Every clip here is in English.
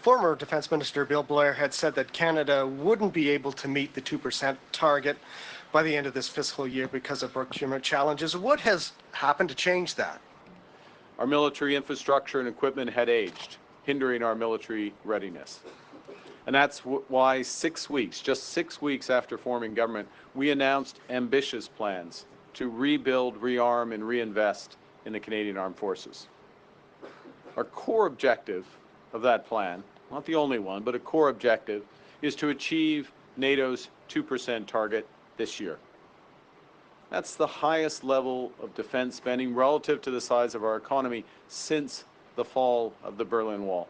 Former Defence Minister Bill Blair had said that Canada wouldn't be able to meet the 2% target by the end of this fiscal year because of procurement challenges. What has happened to change that? Our military infrastructure and equipment had aged, hindering our military readiness. And that's why just 6 weeks after forming government, we announced ambitious plans to rebuild, rearm, and reinvest in the Canadian Armed Forces. Our core objective of that plan, not the only one, but a core objective, is to achieve NATO's 2% target this year. That's the highest level of defense spending relative to the size of our economy since the fall of the Berlin Wall.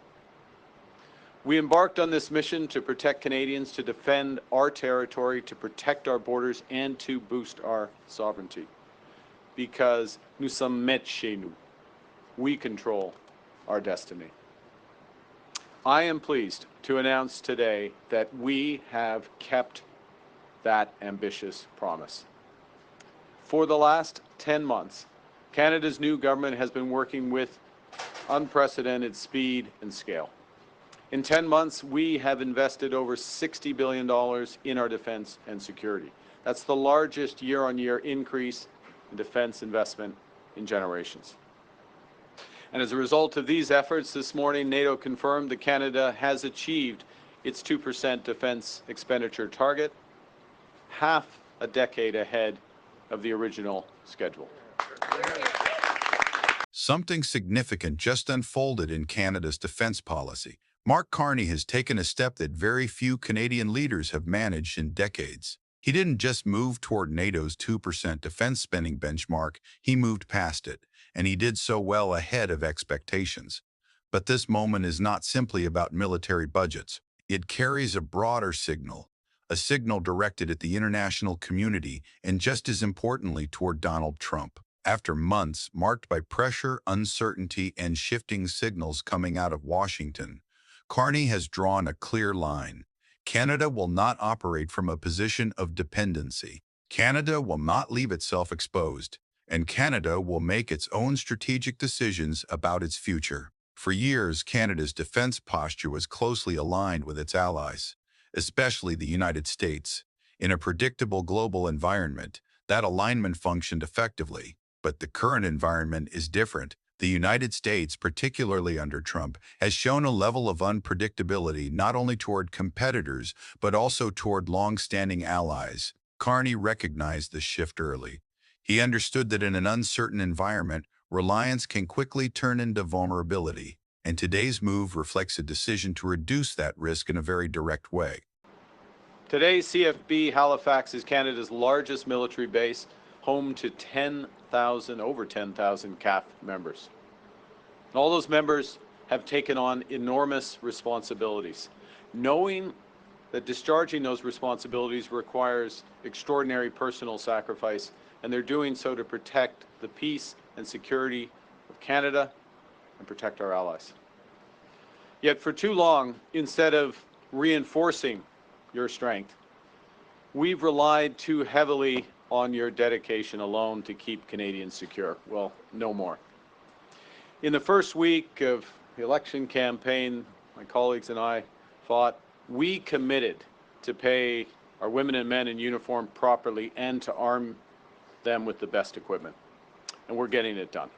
We embarked on this mission to protect Canadians, to defend our territory, to protect our borders, and to boost our sovereignty. Because nous sommes maîtres chez nous. We control our destiny. I am pleased to announce today that we have kept that ambitious promise. For the last 10 months, Canada's new government has been working with unprecedented speed and scale. In 10 months, we have invested over $60 billion in our defense and security. That's the largest year-on-year increase in defense investment in generations. And as a result of these efforts, this morning, NATO confirmed that Canada has achieved its 2% defense expenditure target, half a decade ahead of the original schedule. Something significant just unfolded in Canada's defense policy. Mark Carney has taken a step that very few Canadian leaders have managed in decades. He didn't just move toward NATO's 2% defense spending benchmark, he moved past it, and he did so well ahead of expectations. But this moment is not simply about military budgets. It carries a broader signal, a signal directed at the international community and just as importantly toward Donald Trump. After months marked by pressure, uncertainty, and shifting signals coming out of Washington, Carney has drawn a clear line. Canada will not operate from a position of dependency. Canada will not leave itself exposed, and Canada will make its own strategic decisions about its future. For years, Canada's defense posture was closely aligned with its allies, especially the United States. In a predictable global environment, that alignment functioned effectively. But the current environment is different. The United States, particularly under Trump, has shown a level of unpredictability not only toward competitors, but also toward long-standing allies. Carney recognized this shift early. He understood that in an uncertain environment, reliance can quickly turn into vulnerability, and today's move reflects a decision to reduce that risk in a very direct way. Today, CFB Halifax is Canada's largest military base, home to over 10,000 CAF members. And all those members have taken on enormous responsibilities, knowing that discharging those responsibilities requires extraordinary personal sacrifice, and they're doing so to protect the peace and security of Canada and protect our allies. Yet for too long, instead of reinforcing your strength, we've relied too heavily on your dedication alone to keep Canadians secure. Well, no more. In the first week of the election campaign, my colleagues and I fought. We committed to pay our women and men in uniform properly and to arm them with the best equipment. And we're getting it done.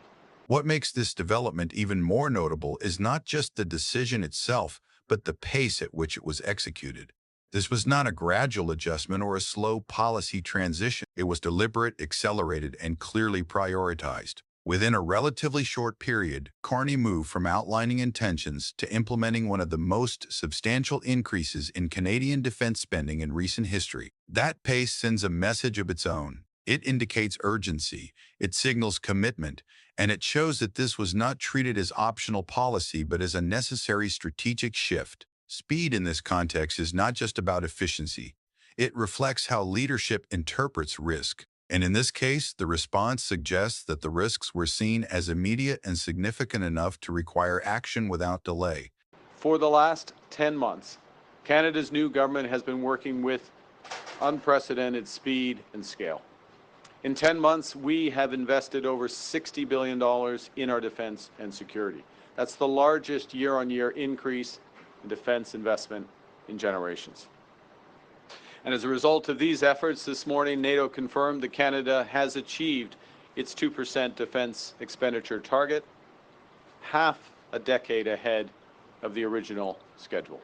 What makes this development even more notable is not just the decision itself, but the pace at which it was executed. This was not a gradual adjustment or a slow policy transition. It was deliberate, accelerated, and clearly prioritized. Within a relatively short period, Carney moved from outlining intentions to implementing one of the most substantial increases in Canadian defense spending in recent history. That pace sends a message of its own. It indicates urgency, it signals commitment, and it shows that this was not treated as optional policy but as a necessary strategic shift. Speed in this context is not just about efficiency. It reflects how leadership interprets risk. And in this case, the response suggests that the risks were seen as immediate and significant enough to require action without delay. For the last 10 months, Canada's new government has been working with unprecedented speed and scale. In 10 months, we have invested over $60 billion in our defense and security. That's the largest year-on-year increase in defense investment in generations. And as a result of these efforts, this morning, NATO confirmed that Canada has achieved its 2% defense expenditure target, half a decade ahead of the original schedule.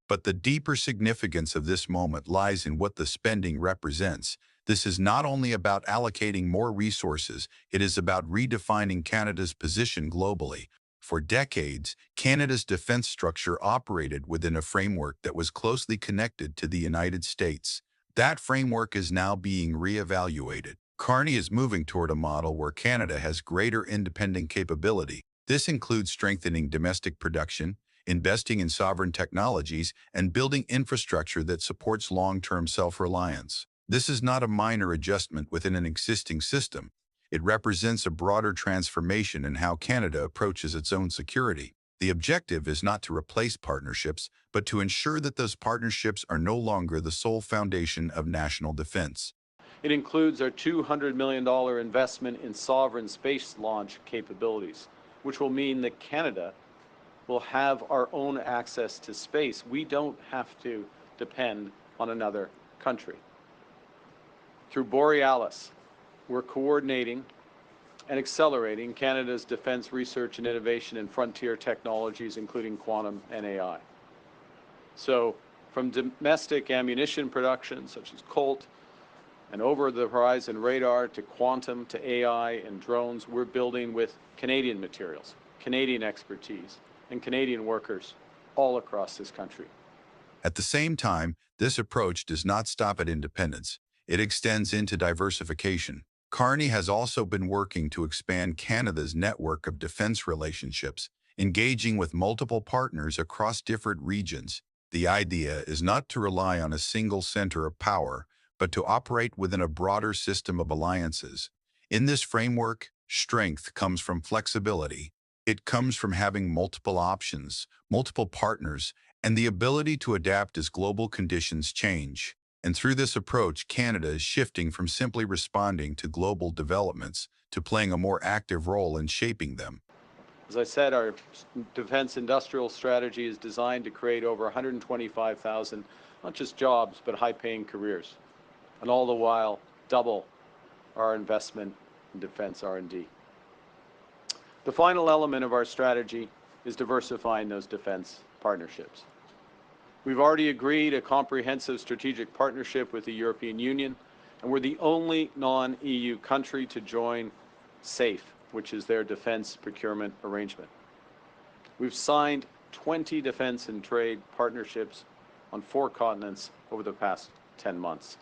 But the deeper significance of this moment lies in what the spending represents. This is not only about allocating more resources, it is about redefining Canada's position globally. For decades, Canada's defense structure operated within a framework that was closely connected to the United States. That framework is now being reevaluated. Carney is moving toward a model where Canada has greater independent capability. This includes strengthening domestic production, investing in sovereign technologies, and building infrastructure that supports long-term self-reliance. This is not a minor adjustment within an existing system. It represents a broader transformation in how Canada approaches its own security. The objective is not to replace partnerships, but to ensure that those partnerships are no longer the sole foundation of national defense. It includes our $200 million investment in sovereign space launch capabilities, which will mean that Canada will have our own access to space. We don't have to depend on another country. Through Borealis, we're coordinating and accelerating Canada's defense research and innovation in frontier technologies, including quantum and AI. So from domestic ammunition production, such as Colt, and over-the-horizon radar to quantum to AI and drones, we're building with Canadian materials, Canadian expertise, and Canadian workers all across this country. At the same time, this approach does not stop at independence. It extends into diversification. Carney has also been working to expand Canada's network of defense relationships, engaging with multiple partners across different regions. The idea is not to rely on a single center of power, but to operate within a broader system of alliances. In this framework, strength comes from flexibility. It comes from having multiple options, multiple partners, and the ability to adapt as global conditions change. And through this approach, Canada is shifting from simply responding to global developments to playing a more active role in shaping them. As I said, our defense industrial strategy is designed to create over 125,000, not just jobs, but high-paying careers, and all the while double our investment in defense R&D. The final element of our strategy is diversifying those defense partnerships. We've already agreed a comprehensive strategic partnership with the European Union, and we're the only non-EU country to join SAFE, which is their defense procurement arrangement. We've signed 20 defense and trade partnerships on 4 continents over the past 10 months.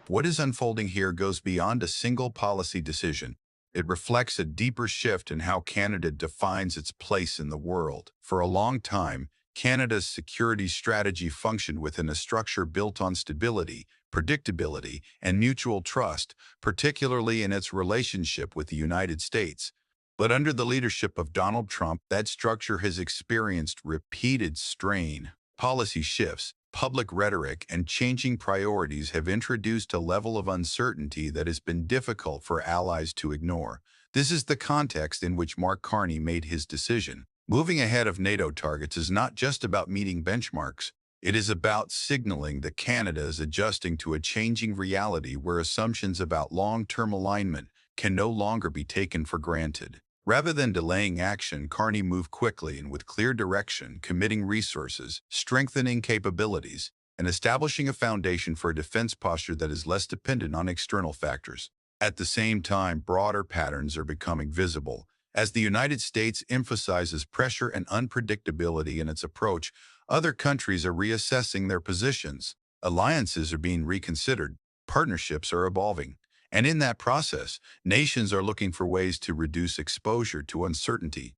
What is unfolding here goes beyond a single policy decision. It reflects a deeper shift in how Canada defines its place in the world. For a long time, Canada's security strategy functioned within a structure built on stability, predictability, and mutual trust, particularly in its relationship with the United States. But under the leadership of Donald Trump, that structure has experienced repeated strain. Policy shifts, public rhetoric, and changing priorities have introduced a level of uncertainty that has been difficult for allies to ignore. This is the context in which Mark Carney made his decision. Moving ahead of NATO targets is not just about meeting benchmarks. It is about signaling that Canada is adjusting to a changing reality where assumptions about long-term alignment can no longer be taken for granted. Rather than delaying action, Carney moved quickly and with clear direction, committing resources, strengthening capabilities, and establishing a foundation for a defense posture that is less dependent on external factors. At the same time, broader patterns are becoming visible. As the United States emphasizes pressure and unpredictability in its approach, other countries are reassessing their positions. Alliances are being reconsidered, partnerships are evolving. And in that process, nations are looking for ways to reduce exposure to uncertainty.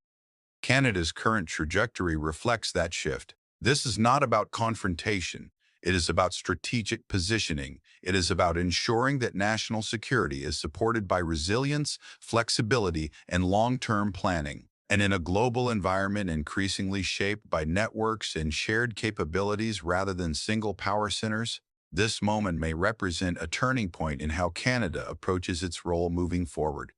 Canada's current trajectory reflects that shift. This is not about confrontation. It is about strategic positioning. It is about ensuring that national security is supported by resilience, flexibility, and long-term planning. And in a global environment increasingly shaped by networks and shared capabilities rather than single power centers, this moment may represent a turning point in how Canada approaches its role moving forward.